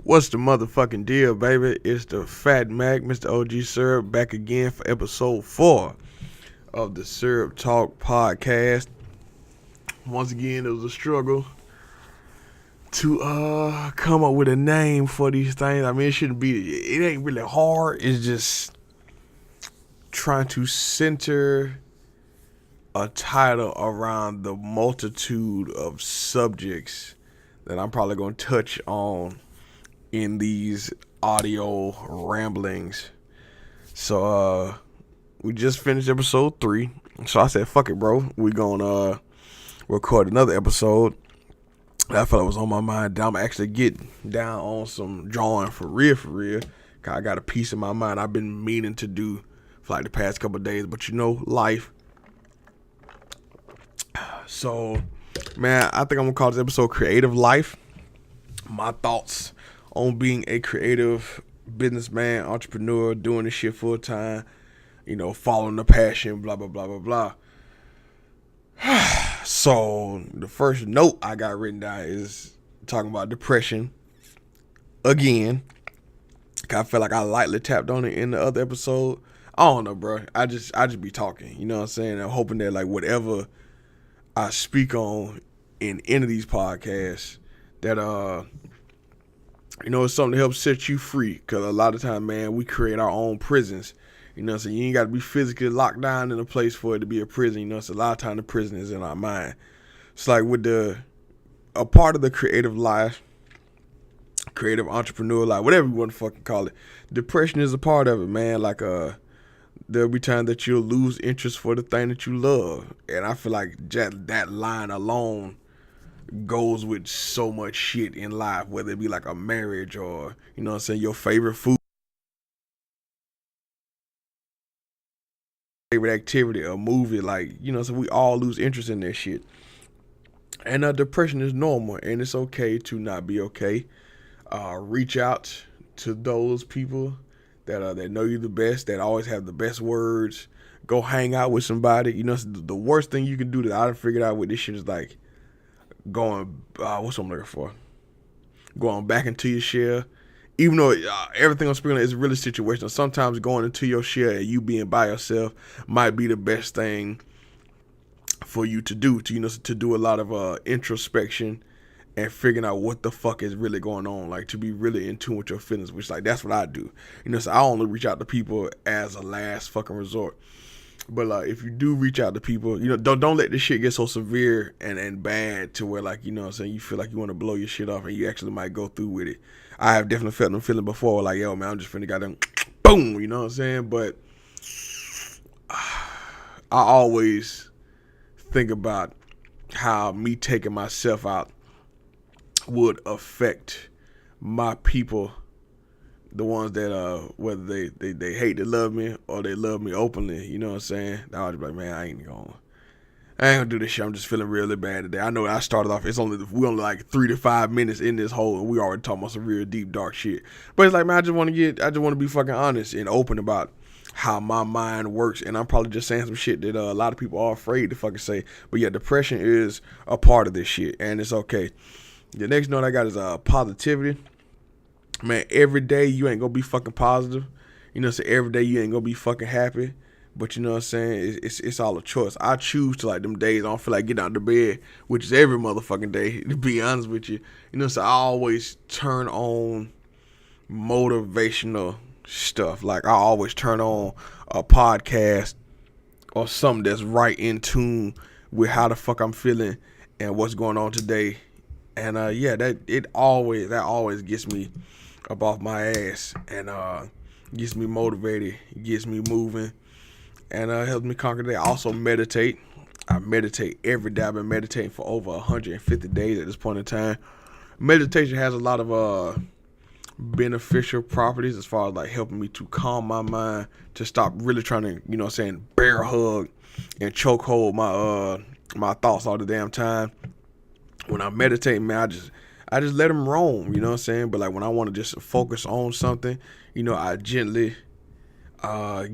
What's the motherfucking deal, baby? It's the Fat Mac, Mr. OG Syrup, back again for episode 4 of the SyrupTalk podcast. Once again, it was a struggle to come up with a name for these things. I mean, it ain't really hard. It's just trying to center a title around the multitude of subjects that I'm probably going to touch on in these audio ramblings. So we just finished episode 3, so I said fuck it, bro, we gonna record another episode. I felt it was on my mind. I'm actually getting down on some drawing for real. I got a piece in my mind I've been meaning to do for like the past couple of days, but life. So man, I think I'm gonna call this episode Creative Life. My thoughts on being a creative businessman, entrepreneur, doing this shit full time, following the passion, blah, blah, blah, blah, blah. So the first note I got written down is talking about depression again. I feel like I lightly tapped on it in the other episode. I don't know, bro. I just be talking, you know what I'm saying? I'm hoping that like whatever I speak on in any of these podcasts, that it's something to help set you free. Because a lot of time, man, we create our own prisons. So you ain't got to be physically locked down in a place for it to be a prison. So a lot of time the prison is in our mind. It's like with a part of the creative life, creative entrepreneur life, whatever you want to fucking call it, depression is a part of it, man. Like there'll be times that you'll lose interest for the thing that you love. And I feel like that line alone goes with so much shit in life, whether it be like a marriage or, your favorite food, favorite activity, a movie, so we all lose interest in that shit. And depression is normal, and it's okay to not be okay. Reach out to those people that know you the best, that always have the best words. Go hang out with somebody. The worst thing you can do that I figured out with this shit is like going, what's I'm looking for? Going back into your shell. Even though everything on Sprinkler is really situational, sometimes going into your shell and you being by yourself might be the best thing for you to do. To do a lot of introspection and figuring out what the fuck is really going on. Like to be really in tune with your feelings, which like that's what I do. So I only reach out to people as a last fucking resort. But if you do reach out to people, don't let this shit get so severe and bad to where you feel like you want to blow your shit off and you actually might go through with it. I have definitely felt them feeling before, like, yo, man, I'm just finna got them, boom, you know what I'm saying? But I always think about how me taking myself out would affect my people, the ones that whether they hate to love me or they love me openly, you know what I'm saying? I was just like, man, I ain't gonna do this shit. I'm just feeling really bad today. I know I started off, we only like 3 to 5 minutes in this hole and we already talking about some real deep dark shit. But it's like, man, I just want to be fucking honest and open about how my mind works. And I'm probably just saying some shit that a lot of people are afraid to fucking say. But yeah, depression is a part of this shit and it's okay. The next note I got is positivity. Man, every day you ain't gonna be fucking positive. So every day you ain't gonna be fucking happy. But you know what I'm saying? It's all a choice. I choose to like them days I don't feel like getting out of bed, which is every motherfucking day, to be honest with you. So I always turn on motivational stuff. Like I always turn on a podcast or something that's right in tune with how the fuck I'm feeling and what's going on today. And that always gets me up off my ass and gets me motivated, gets me moving, and helps me conquer the day. I also meditate. I meditate every day. I've been meditating for over 150 days at this point in time. Meditation has a lot of beneficial properties as far as like helping me to calm my mind, to stop really trying to, bear hug and choke hold my thoughts all the damn time. When I meditate, man, I just let them roam, you know what I'm saying? But like when I want to just focus on something, I gently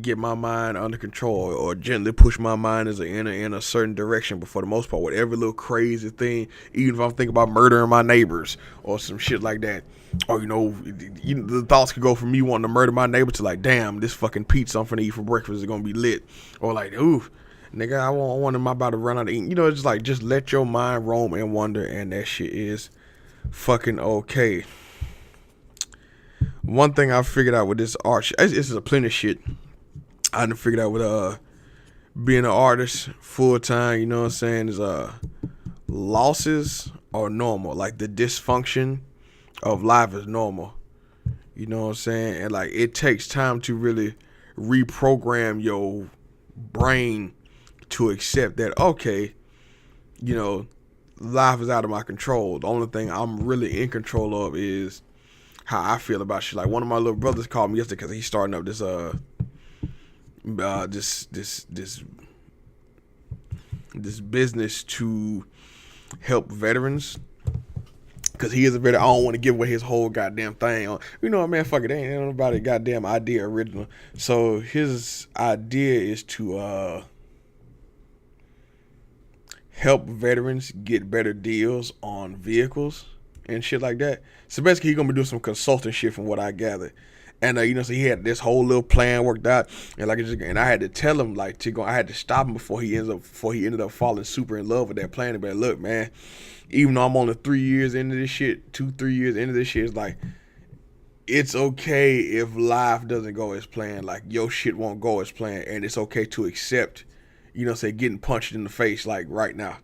get my mind under control or gently push my mind in a certain direction. But for the most part, whatever little crazy thing, even if I'm thinking about murdering my neighbors or some shit like that, or the thoughts could go from me wanting to murder my neighbor to like, damn, this fucking pizza I'm finna eat for breakfast is gonna be lit, or like, ooh, nigga, I wonder am I about to run out of ink. It's just like, just let your mind roam and wander, and that shit is fucking okay. One thing I figured out with this art, this is a plenty of shit I done figured out with being an artist full time. You know what I'm saying? Is losses are normal. Like the dysfunction of life is normal. You know what I'm saying? And like it takes time to really reprogram your brain to accept that, okay, life is out of my control. The only thing I'm really in control of is how I feel about shit. Like one of my little brothers called me yesterday because he's starting up this business to help veterans. Because he is a veteran. I don't want to give away his whole goddamn thing. Man, fuck it. Ain't nobody goddamn idea original. So his idea is to help veterans get better deals on vehicles and shit like that. So basically, he's gonna be doing some consulting shit from what I gathered. And so he had this whole little plan worked out, and and I had to tell him I had to stop him before he ended up falling super in love with that plan. But look, man, even though I'm only 3 years into this shit, 2-3 years into this shit, it's like, it's okay if life doesn't go as planned. Like your shit won't go as planned, and it's okay to accept, getting punched in the face like right now.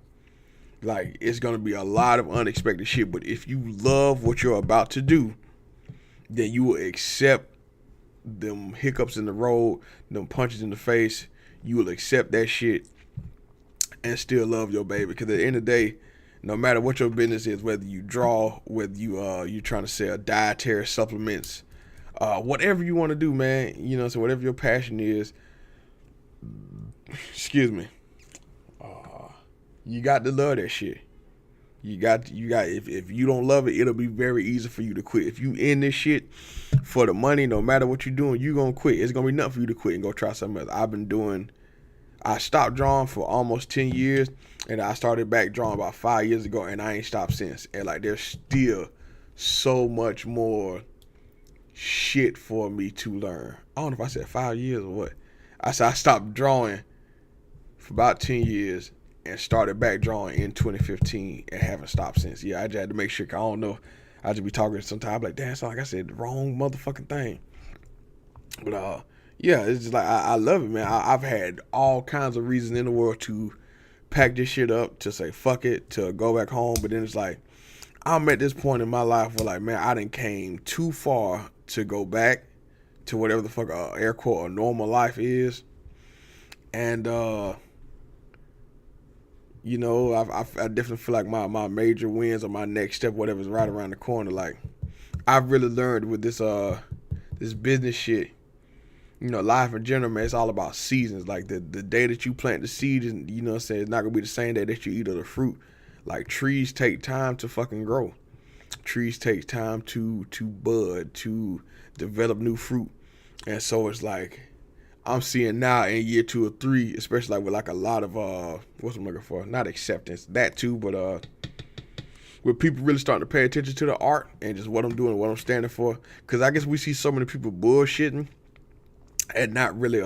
Like, it's going to be a lot of unexpected shit. But if you love what you're about to do, then you will accept them hiccups in the road, them punches in the face. You will accept that shit and still love your baby. Because at the end of the day, no matter what your business is, whether you draw, whether you're trying to sell dietary supplements, whatever you want to do, man, so whatever your passion is, excuse me, you got to love that shit. You got if you don't love it, it'll be very easy for you to quit. If you in this shit for the money, no matter what you're doing, you're gonna quit. It's gonna be nothing for you to quit and go try something else. I stopped drawing for almost 10 years, and I started back drawing about 5 years ago, and I ain't stopped since. And like, there's still so much more shit for me to learn. I don't know if I said 5 years or what. I said I stopped drawing for about 10 years and started back drawing in 2015 and haven't stopped since. Yeah, I just had to make sure. I don't know. I just be talking sometimes like, damn, it's like I said the wrong motherfucking thing. But yeah, it's just like I love it, man. I've had all kinds of reasons in the world to pack this shit up, to say fuck it, to go back home. But then it's like, I'm at this point in my life where like, man, I done came too far to go back to whatever the fuck air quote a normal life is. And I definitely feel like my major wins or my next step, whatever, is right around the corner. Like, I've really learned with this business shit, life in general, man, it's all about seasons. Like the day that you plant the seed, is, it's not gonna be the same day that you eat of the fruit. Like, trees take time to fucking grow. Trees take time to bud, to develop new fruit. And so it's like, I'm seeing now in year 2 or 3, especially like with like a lot of what's I'm looking for? Not acceptance, that too, but with people really starting to pay attention to the art and just what I'm doing, what I'm standing for. Because I guess we see so many people bullshitting and not really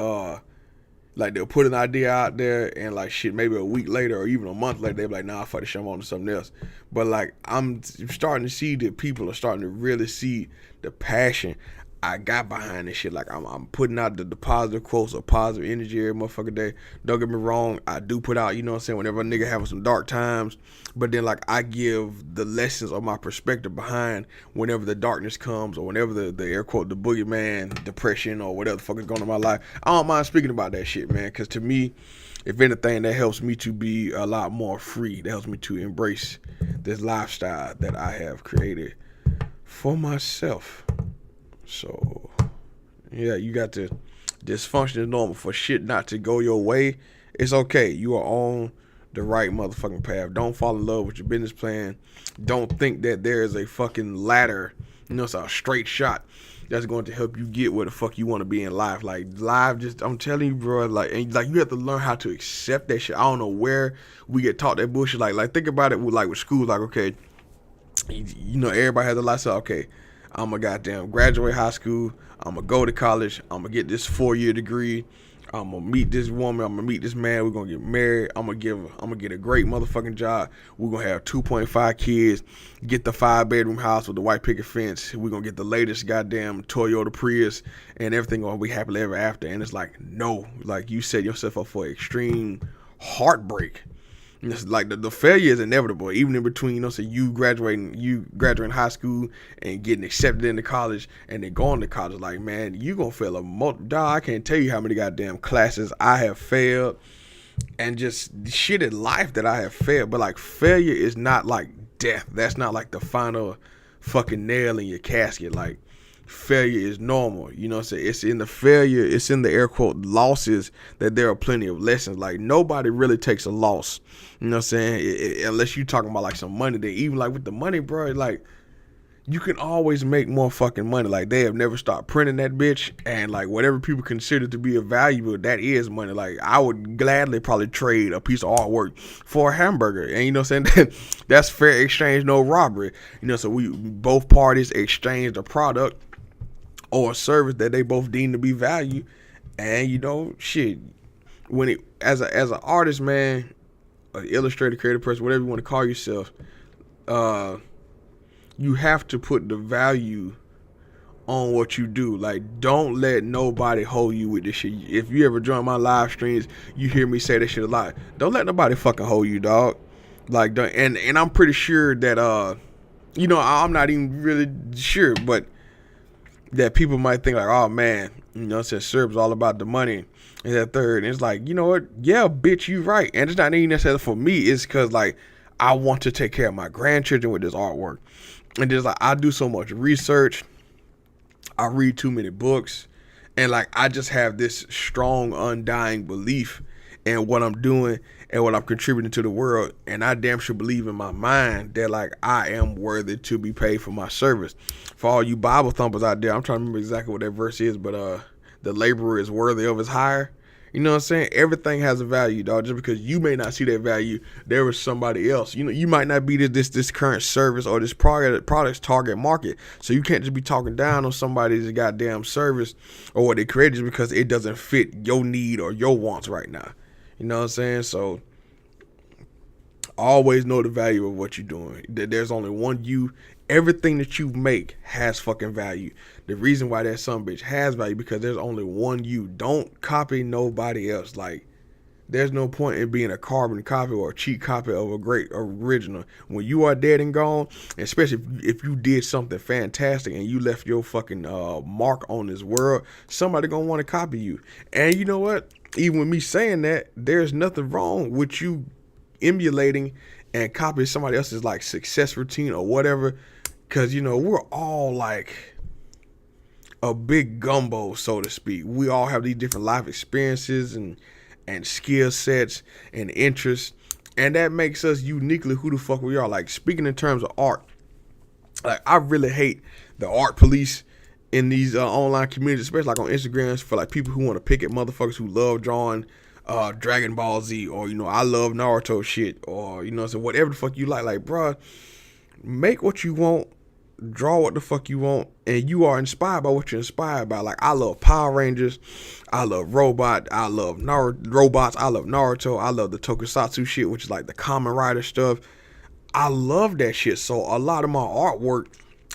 like they'll put an idea out there and like shit, maybe a week later or even a month later they'll be like, nah, fuck this shit, I'm on to something else. But like, I'm starting to see that people are starting to really see the passion I got behind this shit. Like, I'm putting out the positive quotes or positive energy every motherfucking day. Don't get me wrong, I do put out, whenever a nigga having some dark times, but then like, I give the lessons or my perspective behind whenever the darkness comes, or whenever the air quote the boogeyman, depression, or whatever the fuck is going on in my life. I don't mind speaking about that shit, man, because to me, if anything, that helps me to be a lot more free. That helps me to embrace this lifestyle that I have created for myself. So, yeah, you got to, dysfunction is normal. For shit not to go your way, it's okay. You are on the right motherfucking path. Don't fall in love with your business plan. Don't think that there is a fucking ladder You know, it's a straight shot that's going to help you get where the fuck you want to be in life. Like life, just I'm telling you, bro. Like, and like you have to learn how to accept that shit. I don't know where we get taught that bullshit. Like think about it with school. Like, okay, you know, everybody has a lot to say. Okay, I'm gonna goddamn graduate high school. I'm gonna go to college. I'm gonna get this 4-year degree. I'm gonna meet this woman. I'm gonna meet this man. We're gonna get married. I'm gonna get a great motherfucking job. We're gonna have 2.5 kids. Get the 5-bedroom house with the white picket fence. We're gonna get the latest goddamn Toyota Prius, and everything gonna be happily ever after. And it's like, no, like you set yourself up for extreme heartbreak. And it's like the failure is inevitable, even in between, you know, so you graduating high school and getting accepted into college and then going to college. Like, man, you gonna fail dog, I can't tell you how many goddamn classes I have failed and just shit in life that I have failed. But like, failure is not like death. That's not like the final fucking nail in your casket. Like, failure is normal, you know what I'm saying? It's in the failure, it's in the air quote losses that there are plenty of lessons. Like, nobody really takes a loss, you know what I'm saying? Unless you talking about like some money. Then even like with the money, bro, like you can always make more fucking money. Like, they have never stopped printing that bitch, and like whatever people consider to be a valuable, that is money. Like, I would gladly probably trade a piece of artwork for a hamburger, and you know what I'm saying? That's fair exchange, no robbery, you know. So we both parties exchange a product or a service that they both deem to be value. And you know, shit, when it as an artist, man, an illustrator, creative person, whatever you want to call yourself, you have to put the value on what you do. Like, don't let nobody hold you with this shit. If you ever join my live streams, you hear me say that shit a lot. Don't let nobody fucking hold you, dog. Like, and I'm pretty sure that you know, I'm not even really sure, but that people might think like, oh man, you know, it says Syrup's all about the money and that third. And it's like, you know what? Yeah, bitch, you right. And it's not even necessarily for me. It's because like I want to take care of my grandchildren with this artwork. And just like I do so much research, I read too many books, and like I just have this strong, undying belief in what I'm doing and what I'm contributing to the world. And I damn sure believe in my mind that like I am worthy to be paid for my service. For all you Bible thumpers out there, I'm trying to remember exactly what that verse is, but the laborer is worthy of his hire. You know what I'm saying? Everything has a value, dog. Just because you may not see that value, there is somebody else. You know, you might not be this current service or this product's target market. So you can't just be talking down on somebody's goddamn service or what they created just because it doesn't fit your need or your wants right now. You know what I'm saying? So always know the value of what you're doing. There's only one you. Everything that you make has fucking value. The reason why that son bitch has value because there's only one you. Don't copy nobody else. Like, there's no point in being a carbon copy or a cheap copy of a great original. When you are dead and gone, especially if you did something fantastic and you left your fucking mark on this world, somebody gonna want to copy you. And you know what? Even with me saying that, there's nothing wrong with you emulating and copying somebody else's like success routine or whatever. Cause you know, we're all like a big gumbo, so to speak. We all have these different life experiences and skill sets and interests, and that makes us uniquely who the fuck we are. Like, speaking in terms of art, like I really hate the art police in these online communities, especially like on Instagram, for like people who want to pick at motherfuckers who love drawing Dragon Ball Z, or you know, I love Naruto shit, or you know, so whatever the fuck you like. Like, bruh, make what you want, draw what the fuck you want, and you are inspired by what you're inspired by. Like, I love Power Rangers, I love robots, I love Naruto, I love the tokusatsu shit, which is like the Kamen Rider stuff. I love that shit. So a lot of my artwork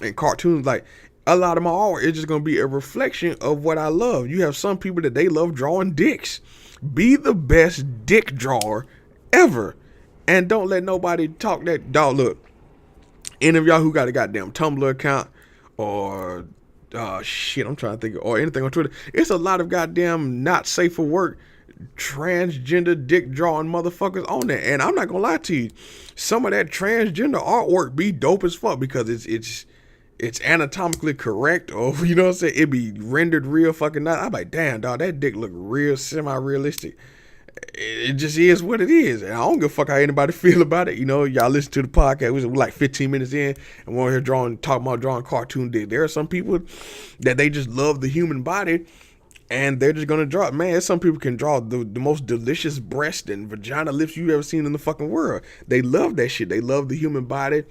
and cartoons, like a lot of my artwork is just gonna be a reflection of what I love. You have some people that they love drawing dicks. Be the best dick drawer ever, and don't let nobody talk that dog. Look, any of y'all who got a goddamn Tumblr account or I'm trying to think, or anything on Twitter, it's a lot of goddamn not safe for work transgender dick drawing motherfuckers on there. And I'm not gonna lie to you, some of that transgender artwork be dope as fuck because it's anatomically correct, or you know what I'm saying, it be rendered real fucking nice. I'm like, damn dog, that dick look real semi-realistic. it just is what it is. And I don't give a fuck how anybody feel about it. You know, y'all listen to the podcast. We're like 15 minutes in, and we're here talking about drawing cartoon dick. There are some people that they just love the human body, and they're just gonna draw. Man, some people can draw the most delicious breast and vagina lips you ever seen in the fucking world. They love that shit. They love the human body.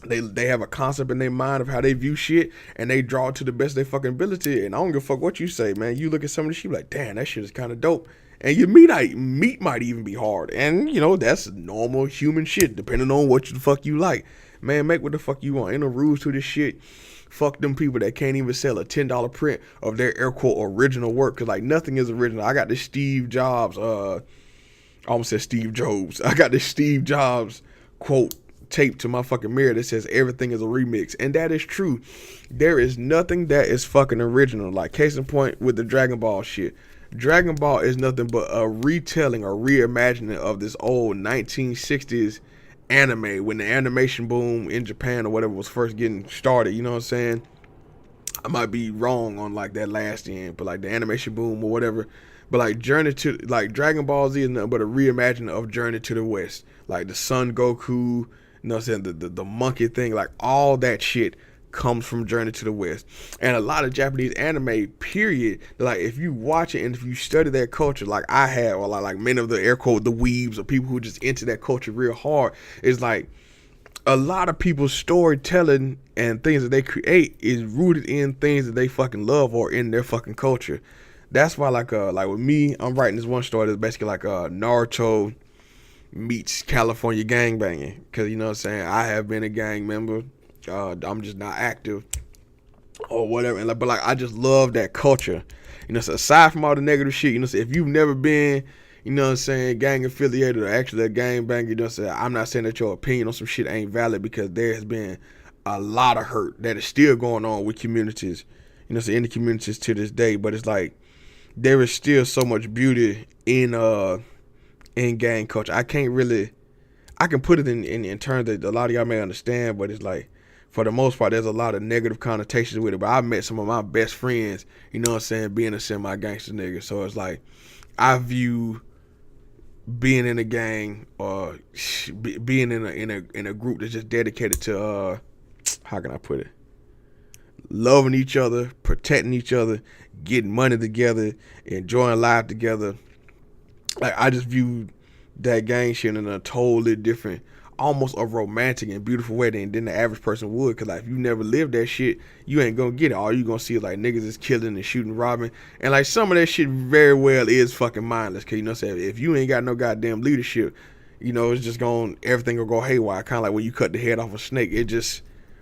They have a concept in their mind of how they view shit, and they draw it to the best of their fucking ability. And I don't give a fuck what you say, man. You look at some of the shit like, damn, that shit is kind of dope. And your meat might even be hard. And, you know, that's normal human shit, depending on what the fuck you like. Man, make what the fuck you want. Ain't no rules to this shit. Fuck them people that can't even sell a $10 print of their air quote original work. Because, like, nothing is original. I got this Steve Jobs, I almost said Steve Jobs. I got this Steve Jobs quote taped to my fucking mirror that says everything is a remix. And that is true. There is nothing that is fucking original. Like, case in point with the Dragon Ball shit. Dragon Ball is nothing but a retelling or reimagining of this old 1960s anime when the animation boom in Japan or whatever was first getting started. You know what I'm saying? I might be wrong on like that last end, but like the animation boom or whatever. But like Dragon Ball Z is nothing but a reimagining of Journey to the West. Like the Son Goku, you know what I'm saying, the monkey thing, like all that shit comes from Journey to the West. And a lot of Japanese anime, period, like if you watch it and if you study that culture like I have, or like many of the air quote the weebs or people who just into that culture real hard, it's like a lot of people's storytelling and things that they create is rooted in things that they fucking love or in their fucking culture. That's why like with me, I'm writing this one story that's basically like Naruto meets California gangbanging, because you know what I'm saying, I have been a gang member. I'm just not active or whatever, and but like I just love that culture, you know. So aside from all the negative shit, you know, so if you've never been, you know what I'm saying, gang affiliated or actually a gang banger, you know what I'm saying, I'm not saying that your opinion on some shit ain't valid, because there has been a lot of hurt that is still going on with communities, you know, so in the communities to this day. But it's like there is still so much beauty in gang culture. I can put it in terms that a lot of y'all may understand, but it's like, for the most part, there's a lot of negative connotations with it. But I met some of my best friends, you know what I'm saying, being a semi-gangster nigga. So it's like, I view being in a gang or being in a group that's just dedicated to, how can I put it, loving each other, protecting each other, getting money together, enjoying life together. Like, I just view that gang shit in a totally different, almost a romantic and beautiful way than the average person would. Cause like if you never lived that shit, you ain't gonna get it. All you gonna see is like niggas is killing and shooting, robbing, and like some of that shit very well is fucking mindless. Cause you know what I'm saying, if you ain't got no goddamn leadership, you know, it's just everything will go haywire. Kind of like when you cut the head off a snake,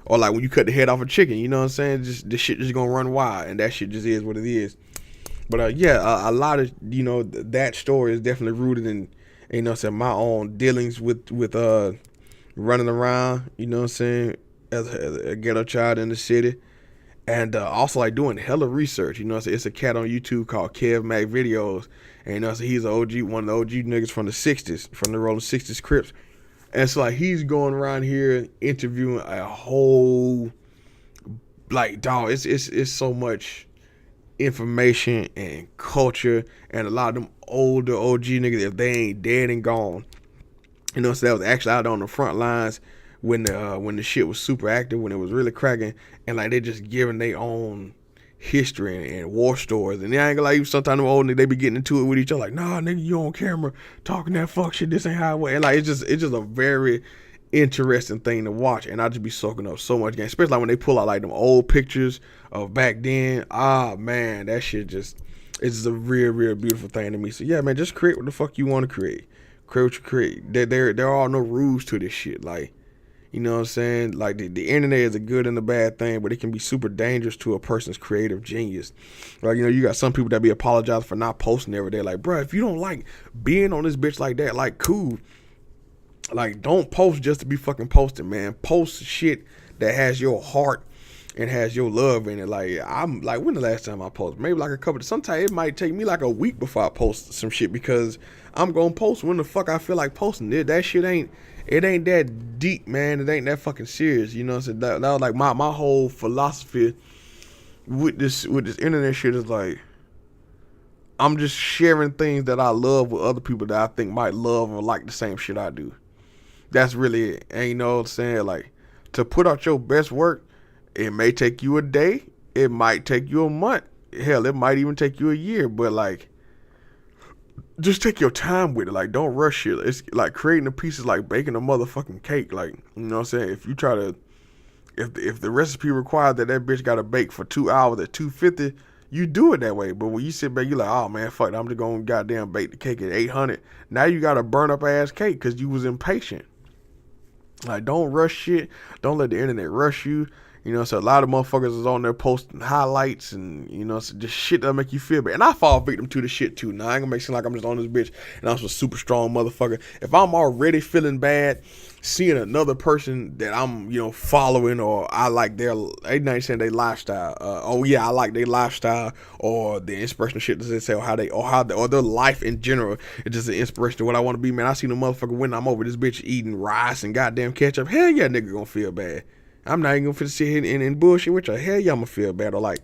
or like when you cut the head off a chicken, you know what I'm saying, just the shit just gonna run wild, and that shit just is what it is. But a lot of, you know, that story is definitely rooted in, you know what I'm saying, my own dealings with running around, you know what I'm saying, as a ghetto child in the city. And also like doing hella research, you know what I'm saying. It's a cat on YouTube called Kev Mac Videos. And you know what I'm saying, he's one of the OG niggas from the 60s, from the rolling 60s Crips. And so like he's going around here interviewing a whole, like, dog, it's so much information and culture, and a lot of them older OG niggas, if they ain't dead and gone, you know, so that was actually out on the front lines when the shit was super active, when it was really cracking, and like they just giving their own history and war stories. And they ain't gonna like, sometimes them old niggas, they be getting into it with each other like, nah nigga, you on camera talking that fuck shit, this ain't how it went. And like it's just a very interesting thing to watch, and I just be soaking up so much game, especially like when they pull out like them old pictures of back then. Ah man, that shit it's a real beautiful thing to me. So yeah, man, just create what the fuck you want to create what you create. There are no rules to this shit. Like, you know what I'm saying, like the internet is a good and a bad thing, but it can be super dangerous to a person's creative genius. Like, you know, you got some people that be apologizing for not posting every day. Like, bro, if you don't like being on this bitch like that, like, cool. Like, don't post just to be fucking posting, man. Post shit that has your heart and has your love in it. Like, I'm like, when the last time I posted? Maybe like sometimes it might take me like a week before I post some shit, because I'm gonna post when the fuck I feel like posting it. That shit ain't that deep, man. It ain't that fucking serious. You know what I'm saying? That was like my whole philosophy with this internet shit is like, I'm just sharing things that I love with other people that I think might love or like the same shit I do. That's really it. And you know what I'm saying? Like, to put out your best work, it may take you a day. It might take you a month. Hell, it might even take you a year. But like, just take your time with it. Like, don't rush it. It's like creating a piece is like baking a motherfucking cake. Like, you know what I'm saying? If you try to, if the recipe required that bitch got to bake for 2 hours at 250, you do it that way. But when you sit back, you like, oh man, fuck it, I'm just gonna goddamn bake the cake at 800. Now you got a burn up ass cake because you was impatient. Like, don't rush shit. Don't let the internet rush you. You know, so a lot of motherfuckers is on there posting highlights and, you know, so just shit that make you feel bad. And I fall victim to the shit too. Now, I ain't gonna make it seem like I'm just on this bitch and I'm some super strong motherfucker. If I'm already feeling bad, seeing another person that I'm, you know, following, or I like they not saying their lifestyle. Oh yeah, I like their lifestyle, or the inspirational shit that they say, or their life in general. It's just an inspiration to what I want to be, man. I seen a motherfucker when I'm over this bitch eating rice and goddamn ketchup. Hell yeah, nigga gonna feel bad. I'm not even gonna sit here and bullshit with you. Hell yeah, I'm gonna feel bad. Or like,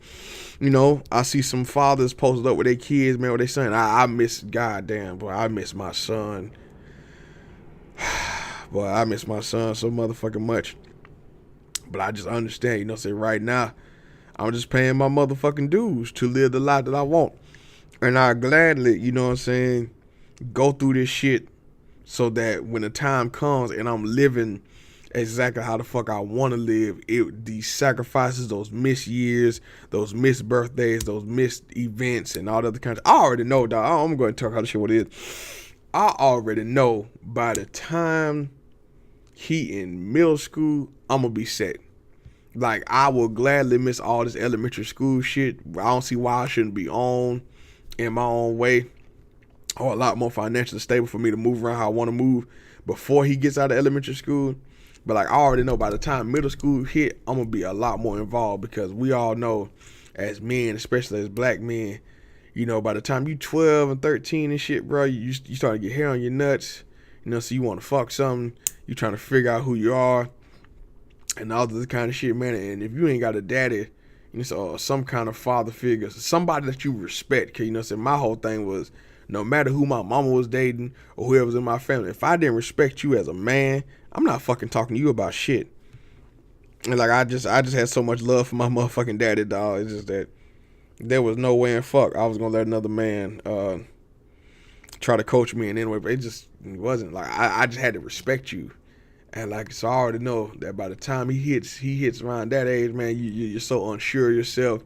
you know, I see some fathers posted up with their kids, man, with their son. I miss, goddamn, boy, I miss my son. Boy, I miss my son so motherfucking much. But I just understand, you know, say right now, I'm just paying my motherfucking dues to live the life that I want. And I gladly, you know what I'm saying, go through this shit so that when the time comes and I'm living exactly how the fuck I want to live, these sacrifices, those missed years, those missed birthdays, those missed events, and all the other kinds. I already know, dog. I'm going to talk how the shit what it is. I already know by the time he in middle school, I'm gonna be set. Like, I will gladly miss all this elementary school shit. I don't see why I shouldn't be on in my own way, or a lot more financially stable for me to move around how I want to move before he gets out of elementary school. But like, I already know by the time middle school hit, I'm gonna be a lot more involved, because we all know as men, especially as black men, you know, by the time you 12 and 13 and shit, bro, you start to get hair on your nuts, you know, so you want to fuck something, you trying to figure out who you are, and all this kind of shit, man. And if you ain't got a daddy, you know, so some kind of father figure, somebody that you respect, cause you know, so my whole thing was, no matter who my mama was dating or whoever was in my family, if I didn't respect you as a man, I'm not fucking talking to you about shit. And like, I just had so much love for my motherfucking daddy, dog. It's just that there was no way in fuck I was gonna let another man try to coach me in any way. But it wasn't like, I just had to respect you. And like, so I already know that by the time he hits around that age, man, you're so unsure of yourself.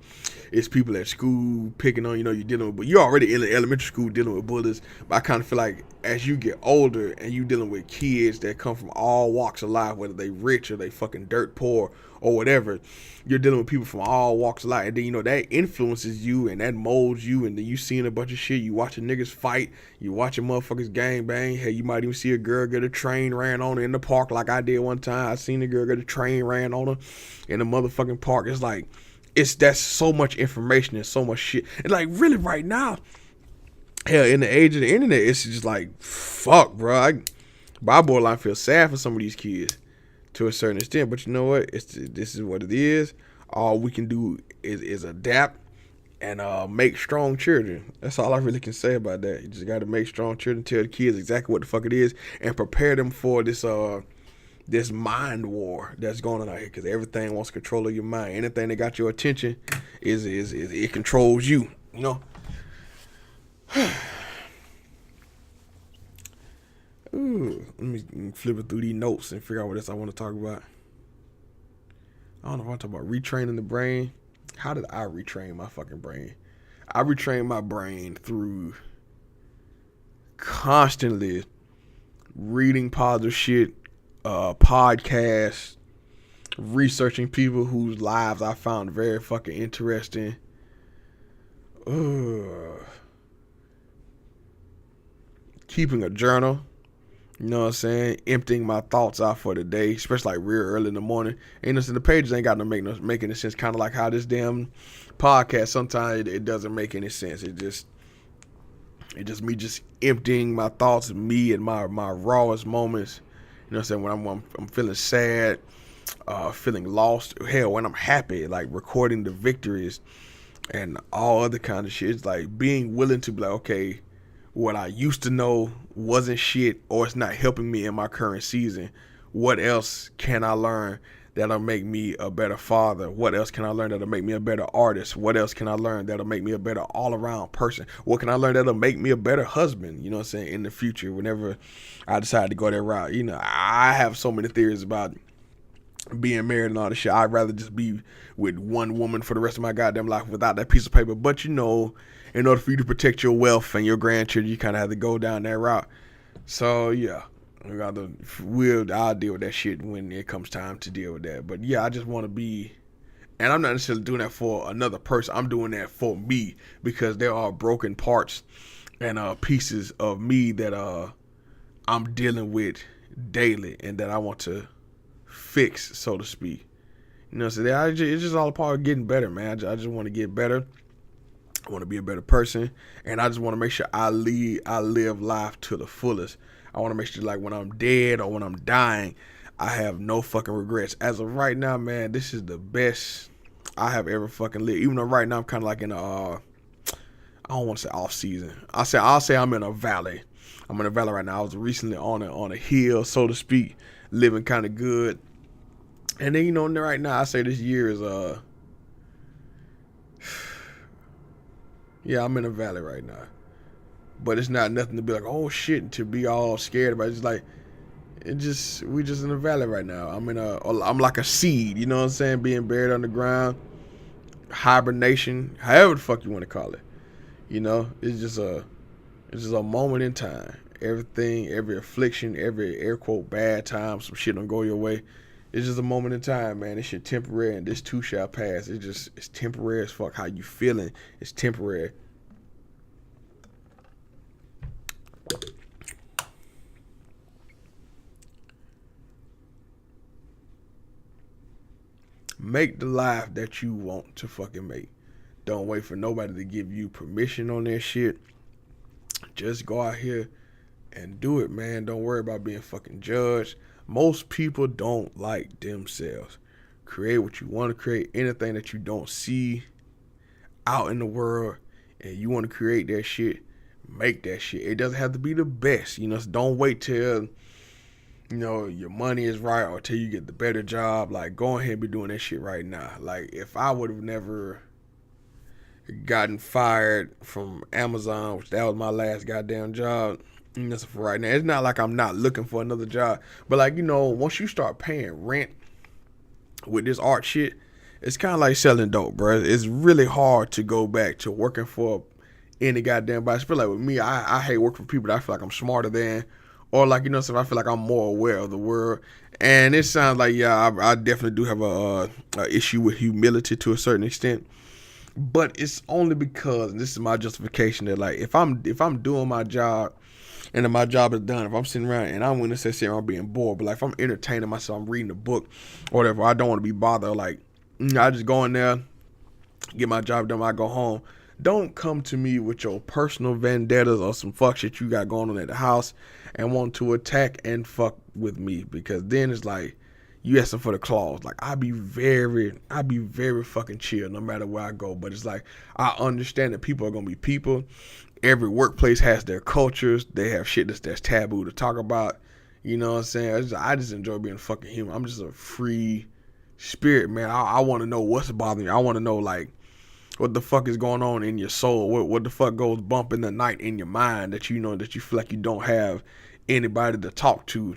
It's people at school picking on, you know, you're dealing with, but you're already in the elementary school dealing with bullies. But I kind of feel like as you get older and you dealing with kids that come from all walks of life, whether they rich or they fucking dirt poor or whatever, you're dealing with people from all walks of life. And then, you know, that influences you and that molds you. And then you seeing a bunch of shit. You watching niggas fight. You watching motherfuckers gang bang. Hell, you might even see a girl get a train ran on her in the park like I did one time. I seen a girl get a train ran on her in the motherfucking park. It's like, that's so much information and so much shit. And like, really right now, hell, in the age of the internet, it's just like, fuck, bro. I borderline feel sad for some of these kids to a certain extent. But you know what? This is what it is. All we can do is adapt and make strong children. That's all I really can say about that. You just got to make strong children, tell the kids exactly what the fuck it is, and prepare them for this mind war that's going on out here, because everything wants control of your mind. Anything that got your attention is it controls you, you know. Ooh, let me flip it through these notes and figure out what else I want to talk about. I don't know if I'm talking about retraining the brain. How did I retrain my fucking brain? I retrained my brain through constantly reading positive shit, podcasts, researching people whose lives I found very fucking interesting. Keeping a journal, you know what I'm saying? Emptying my thoughts out for the day, especially like real early in the morning. And the pages ain't got make any sense. Kind of like how this damn podcast, sometimes it doesn't make any sense. It just me just emptying my thoughts, me and my rawest moments. You know what I'm saying? When I'm feeling sad, feeling lost. Hell, when I'm happy, like recording the victories and all other kind of shit. It's like being willing to be like, okay, what I used to know wasn't shit, or it's not helping me in my current season. What else can I learn that'll make me a better father? What else can I learn that'll make me a better artist? What else can I learn that'll make me a better all-around person? What can I learn that'll make me a better husband, you know what I'm saying, in the future, whenever I decide to go that route? You know, I have so many theories about being married and all this shit. I'd rather just be with one woman for the rest of my goddamn life without that piece of paper. But you know, in order for you to protect your wealth and your grandchildren, you kind of have to go down that route. So yeah, I'll deal with that shit when it comes time to deal with that. But yeah, I just want to be, and I'm not necessarily doing that for another person. I'm doing that for me, because there are broken parts and pieces of me that I'm dealing with daily, and that I want to fix, so to speak. You know, so it's just all a part of getting better, man. I just want to get better. I want to be a better person, and I just want to make sure I live life to the fullest. I want to make sure, like, when I'm dead or when I'm dying, I have no fucking regrets. As of right now, man, this is the best I have ever fucking lived. Even though right now I'm kind of like in a, I don't want to say off season. I'll say I'm in a valley. I'm in a valley right now. I was recently on a hill, so to speak, living kind of good. And then, you know, right now I say this year is yeah, I'm in a valley right now. But it's not nothing to be like, oh shit, to be all scared about. It's like, we just in a valley right now. I'm like a seed, you know what I'm saying, being buried underground, hibernation, however the fuck you want to call it. You know, it's just a moment in time. Everything, every affliction, every air quote bad time, some shit don't go your way. It's just a moment in time, man. This shit temporary, and this too shall pass. It's temporary as fuck. How you feeling? It's temporary. Make the life that you want to fucking make. Don't wait for nobody to give you permission on that shit. Just go out here and do it, man. Don't worry about being fucking judged. Most people don't like themselves. Create what you want to create. Anything that you don't see out in the world and you want to create that shit, make that shit. It doesn't have to be the best. You know, so don't wait till, you know, your money is right or till you get the better job. Like, go ahead and be doing that shit right now. Like, if I would have never gotten fired from Amazon, which that was my last goddamn job, that's for right now. It's not like I'm not looking for another job, but like, you know, once you start paying rent with this art shit, it's kind of like selling dope, bro. It's really hard to go back to working for any goddamn body. I feel like with me, I hate working for people that I feel like I'm smarter than, or like, you know, so I feel like I'm more aware of the world. And it sounds like, yeah, I definitely do have a issue with humility to a certain extent. But it's only because, and this is my justification, that like if I'm doing my job and then my job is done, if I'm sitting around and I'm gonna say sitting around being bored, but like if I'm entertaining myself, I'm reading a book or whatever, I don't want to be bothered. Like, I just go in there, get my job done, I go home. Don't come to me with your personal vendettas or some fuck shit you got going on at the house and want to attack and fuck with me, because then it's like you asking for the claws. Like, I be very fucking chill no matter where I go. But it's like, I understand that people are gonna be people. Every workplace has their cultures. They have shit that's taboo to talk about. You know what I'm saying? I just enjoy being fucking human. I'm just a free spirit, man. I want to know what's bothering you. I want to know, like, what the fuck is going on in your soul? What the fuck goes bump in the night in your mind that you know that you feel like you don't have anybody to talk to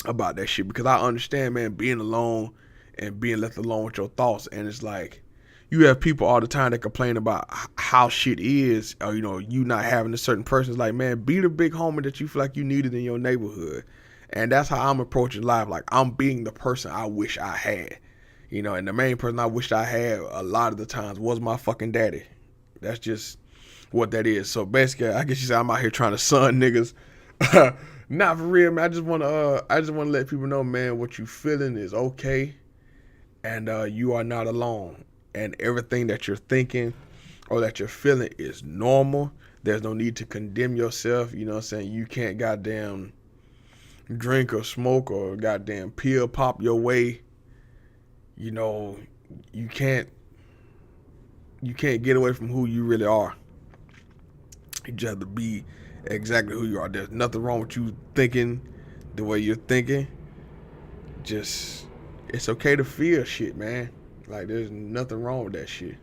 about that shit? Because I understand, man, being alone and being left alone with your thoughts. And it's like, you have people all the time that complain about how shit is, or, you know, you not having a certain person. It's like, man, be the big homie that you feel like you needed in your neighborhood. And that's how I'm approaching life. Like, I'm being the person I wish I had. You know, and the main person I wished I had a lot of the times was my fucking daddy. That's just what that is. So basically, I guess you say I'm out here trying to son niggas. Not for real, man. I just wanna let people know, man, what you feeling is okay, and you are not alone. And everything that you're thinking or that you're feeling is normal. There's no need to condemn yourself. You know what I'm saying? You can't goddamn drink or smoke or goddamn pill pop your way. You know, you can't You can't get away from who you really are. You just have to be exactly who you are. There's nothing wrong with you thinking the way you're thinking. Just, it's okay to feel shit, man. Like, there's nothing wrong with that shit.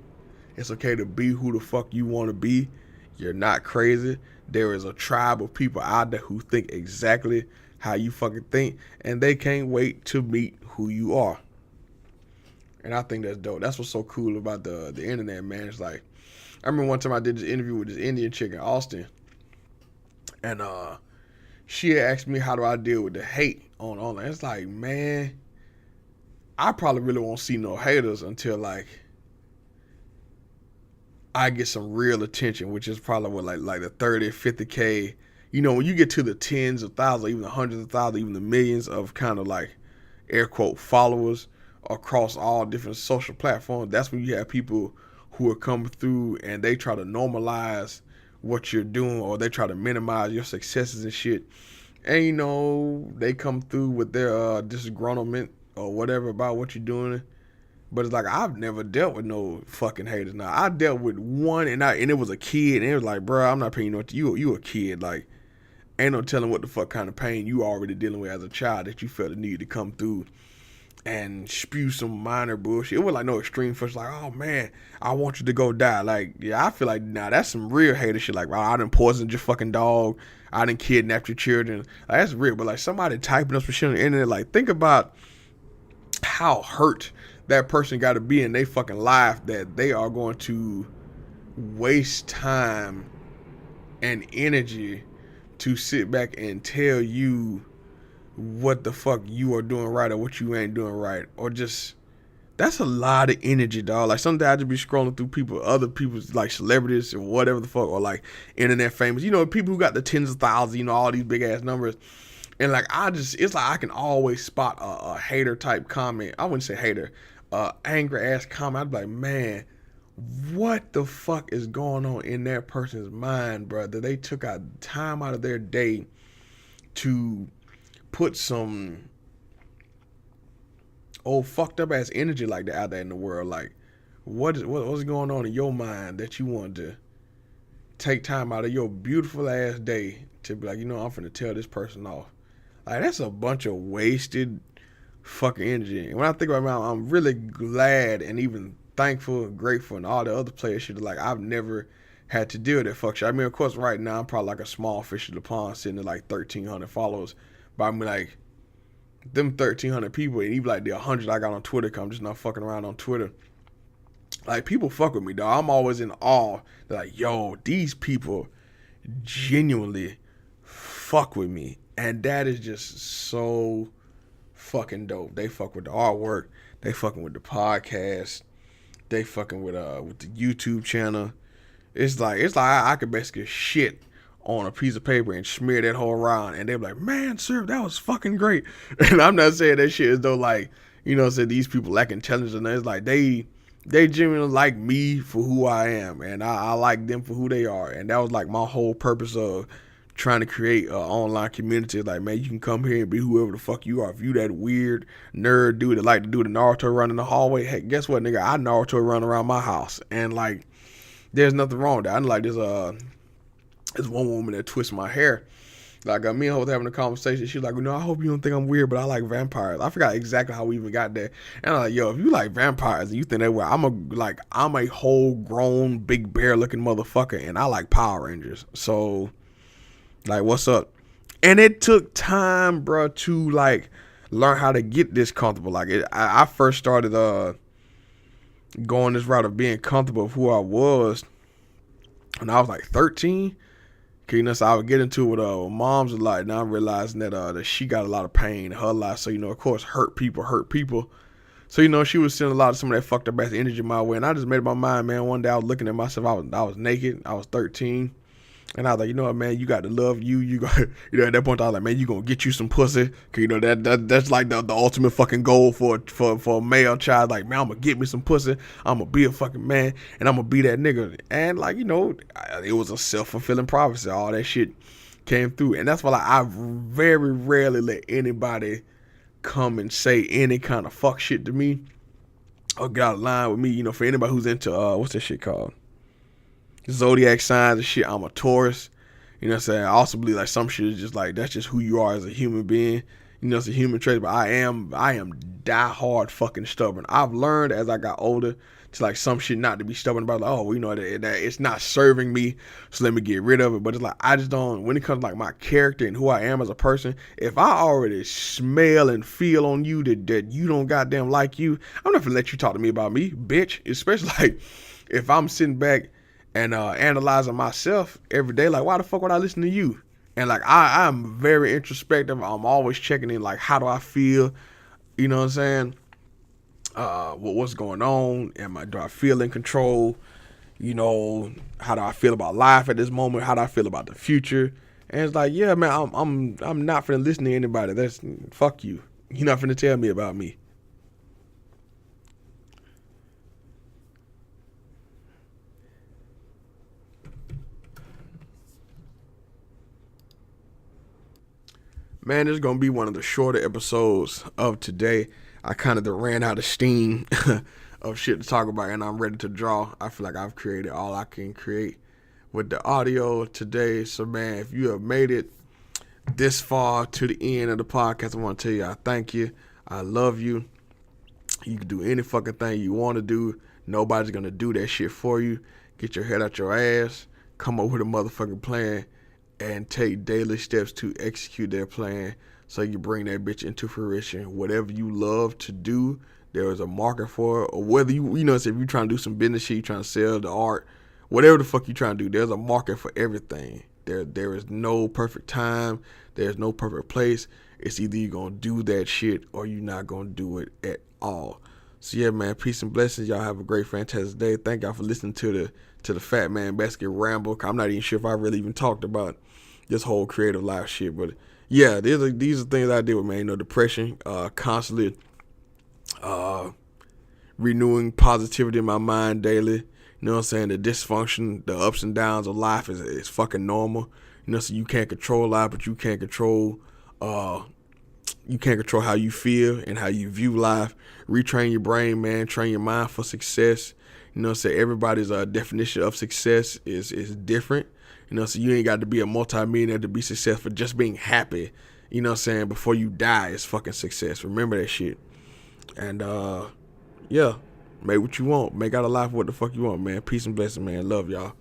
It's okay to be who the fuck you want to be. You're not crazy. There is a tribe of people out there who think exactly how you fucking think, and they can't wait to meet who you are. And I think that's dope. That's what's so cool about the internet, man. It's like, I remember one time I did this interview with this Indian chick in Austin, and she had asked me how do I deal with the hate on online. It's like, man, I probably really won't see no haters until like I get some real attention, which is probably what like the 30, 50K. You know, when you get to the tens of thousands, even the hundreds of thousands, even the millions of kind of like air quote followers across all different social platforms, that's when you have people who are coming through and they try to normalize what you're doing, or they try to minimize your successes and shit. And you know, they come through with their disgruntlement or whatever about what you're doing. But it's like, I've never dealt with no fucking haters. Now, I dealt with one, and it was a kid, and it was like, bro, I'm not paying you a kid. Like, ain't no telling what the fuck kind of pain you already dealing with as a child that you felt the need to come through and spew some minor bullshit. It was like no extreme fuss, like, oh man, I want you to go die. Like, yeah, I feel like, nah, that's some real hater shit. Like, I done poisoned your fucking dog. I done kidnapped your children. Like, that's real. But like, somebody typing up some shit on the internet, like, think about how hurt that person got to be in their fucking life that they are going to waste time and energy to sit back and tell you what the fuck you are doing right or what you ain't doing right. Or just, that's a lot of energy, dog. Like, sometimes I just be scrolling through other people's like celebrities or whatever the fuck, or like internet famous, you know, people who got the tens of thousands, you know, all these big ass numbers. And like, it's like I can always spot a hater type comment. I wouldn't say hater, angry ass comment. I'd be like, man, what the fuck is going on in that person's mind, bro? That they took time out of their day to put some old fucked up ass energy like that out there in the world. Like, what's going on in your mind that you want to take time out of your beautiful ass day to be like, you know, I'm finna tell this person off. Like, that's a bunch of wasted fucking energy. And when I think about it, I'm really glad and even thankful and grateful, and all the other players shit. Like, I've never had to deal with that fuck shit. I mean, of course, right now I'm probably like a small fish in the pond, sitting at like 1,300 followers. But I mean, like, them 1,300 people, and even like the 100 I got on Twitter, cause I'm just not fucking around on Twitter. Like, people fuck with me, dog. I'm always in awe. They're like, yo, these people genuinely fuck with me. And that is just so fucking dope. They fuck with the artwork. They fucking with the podcast. They fucking with the YouTube channel. It's like I could basically shit on a piece of paper and smear that whole around, and they're like, man, sir, that was fucking great. And I'm not saying that shit as though, like, you know, say these people lack intelligence, and it's like they genuinely like me for who I am, and I like them for who they are. And that was like my whole purpose of trying to create an online community. Like, man, you can come here and be whoever the fuck you are. If you that weird nerd dude that like to do the Naruto run in the hallway, hey, guess what, nigga? I Naruto run around my house, and like, there's nothing wrong with that. I'm like, there's one woman that twists my hair. Like, me and her was having a conversation. She's like, you know, I hope you don't think I'm weird, but I like vampires. I forgot exactly how we even got there. And I'm like, yo, if you like vampires and you think that way, I'm a whole grown big bear looking motherfucker, and I like Power Rangers. So, like, what's up? And it took time, bro, to like learn how to get this comfortable. Like, I first started going this route of being comfortable with who I was when I was like 13. Cause, you know, so I would get into it with moms a lot. Now I'm realizing that she got a lot of pain in her life. So, you know, of course, hurt people. So, you know, she was sending a lot of some of that fucked up ass energy my way. And I just made up my mind, man. One day I was looking at myself. I was naked. I was 13. And I was like, you know what, man, you got to love you. You got, you know, at that point I was like, man, you gonna get you some pussy. Cause, you know, that's like the ultimate fucking goal for a male child. Like, man, I'm gonna get me some pussy. I'm gonna be a fucking man, and I'm gonna be that nigga. And like, you know, it was a self-fulfilling prophecy. All that shit came through. And that's why, like, I very rarely let anybody come and say any kind of fuck shit to me. or get out of line with me. You know, for anybody who's into what's that shit called? Zodiac signs and shit. I'm a Taurus. You know what I'm saying? I also believe like some shit is just like that's just who you are as a human being. You know, it's a human trait, but I am die hard fucking stubborn. I've learned as I got older to like some shit not to be stubborn about. Like, oh, you know that it's not serving me, so let me get rid of it. But it's like I just don't. When it comes to like my character and who I am as a person, if I already smell and feel on you that you don't goddamn like you, I'm not gonna let you talk to me about me, bitch. Especially like if I'm sitting back and analyzing myself every day, like why the fuck would I listen to you? And like I'm very introspective. I'm always checking in, like how do I feel? You know what I'm saying? What's going on? Do I feel in control? You know, how do I feel about life at this moment? How do I feel about the future? And it's like, yeah, man, I'm not finna listen to anybody. That's fuck you. You're not finna tell me about me. Man, this is gonna be one of the shorter episodes of today. I kind of ran out of steam of shit to talk about, and I'm ready to draw. I feel like I've created all I can create with the audio today. So, man, if you have made it this far to the end of the podcast, I want to tell you I thank you. I love you. You can do any fucking thing you want to do. Nobody's gonna do that shit for you. Get your head out your ass. Come up with a motherfucking plan and take daily steps to execute their plan so you bring that bitch into fruition. Whatever you love to do, there is a market for it. Or whether you know, if you're trying to do some business shit, you're trying to sell the art, whatever the fuck you're trying to do, there's a market for everything. There is no perfect time. There's no perfect place. It's either you're going to do that shit or you're not going to do it at all. So yeah, man, peace and blessings. Y'all have a great, fantastic day. Thank y'all for listening to the Fat Man Basket Ramble. I'm not even sure if I really even talked about this whole creative life shit, but yeah, these are things I deal with, man. You know, depression, constantly renewing positivity in my mind daily. You know what I'm saying? The dysfunction, the ups and downs of life is fucking normal. You know, so you can't control life, but you can't control how you feel and how you view life. Retrain your brain, man. Train your mind for success. You know, so everybody's definition of success is different. You know, so you ain't got to be a multimillionaire to be successful. Just being happy, you know what I'm saying, before you die is fucking success. Remember that shit. And yeah, make what you want. Make out of life what the fuck you want, man. Peace and blessings, man. Love y'all.